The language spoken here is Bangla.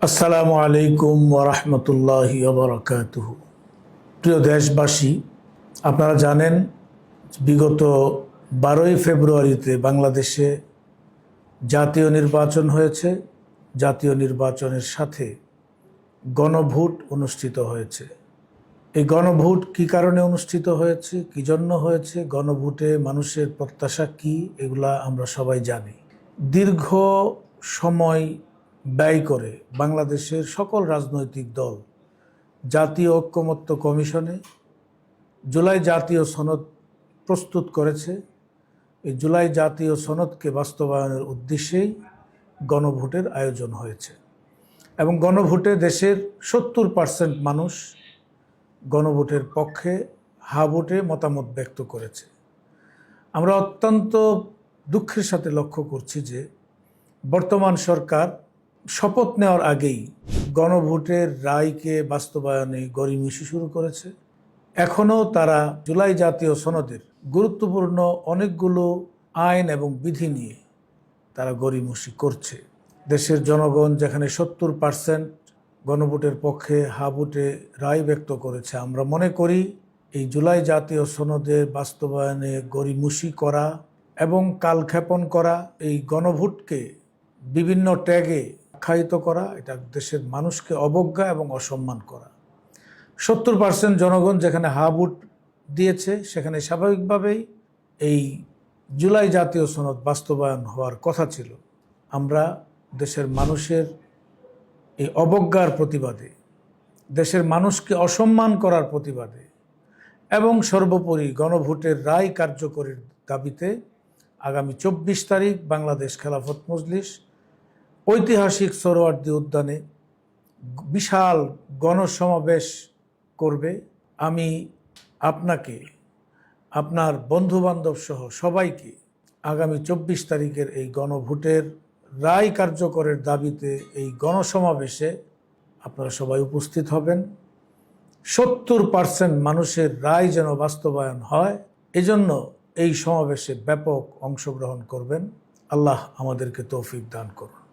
আসসালামু আলাইকুম ওরহমতুল্লাহি ওবরাকাতুহু। প্রিয় দেশবাসী, আপনারা জানেন বিগত 12ই ফেব্রুয়ারিতে বাংলাদেশে জাতীয় নির্বাচন হয়েছে। জাতীয় নির্বাচনের সাথে গণভোট অনুষ্ঠিত হয়েছে। এই গণভোট কী কারণে অনুষ্ঠিত হয়েছে, কী জন্য হয়েছে, গণভোটে মানুষের প্রত্যাশা কী, এগুলা আমরা সবাই জানি। দীর্ঘ সময় ব্যয় করে বাংলাদেশের সকল রাজনৈতিক দল জাতীয় ঐক্যমত্য কমিশনে জুলাই জাতীয় সনদ প্রস্তুত করেছে। এই জুলাই জাতীয় সনদকে বাস্তবায়নের উদ্দেশ্যেই গণভোটের আয়োজন হয়েছে এবং গণভোটে দেশের 70% মানুষ গণভোটের পক্ষে হা ভোটে মতামত ব্যক্ত করেছে। আমরা অত্যন্ত দুঃখের সাথে লক্ষ্য করছি যে বর্তমান সরকার শপথ নেওয়ার আগেই গণভোটের রায়কে বাস্তবায়নে গড়িমসি শুরু করেছে। এখনও তারা জুলাই জাতীয় সনদের গুরুত্বপূর্ণ অনেকগুলো আইন এবং বিধি নিয়ে তারা গড়িমসি করছে। দেশের জনগণ যেখানে 70% গণভোটের পক্ষে হা ভোটে রায় ব্যক্ত করেছে, আমরা মনে করি এই জুলাই জাতীয় সনদের বাস্তবায়নে গড়িমসি করা এবং কালক্ষেপণ করা, এই গণভোটকে বিভিন্ন ট্যাগে আখ্যায়িত করা, এটা দেশের মানুষকে অবজ্ঞা এবং অসম্মান করা। 70% জনগণ যেখানে হা ভোট দিয়েছে, সেখানে স্বাভাবিকভাবেই এই জুলাই জাতীয় সনদ বাস্তবায়ন হওয়ার কথা ছিল। আমরা দেশের মানুষের এই অবজ্ঞার প্রতিবাদে, দেশের মানুষকে অসম্মান করার প্রতিবাদে এবং সর্বোপরি গণভোটের রায় কার্যকরের দাবিতে আগামী 24 তারিখ বাংলাদেশ খেলাফত মজলিস ঐতিহাসিক সোহরাওয়ার্দী উদ্যানে বিশাল গণসমাবেশ করবে। আমি আপনাকে, আপনার বন্ধুবান্ধব সহ সবাইকে আগামী 24 তারিখের এই গণভোটের রায় কার্যকরের দাবিতে এই গণসমাবেশে আপনারা সবাই উপস্থিত হবেন। 70% মানুষের রায় যেন বাস্তবায়ন হয়, এজন্য এই সমাবেশে ব্যাপক অংশগ্রহণ করবেন। আল্লাহ আমাদেরকে তৌফিক দান করুন।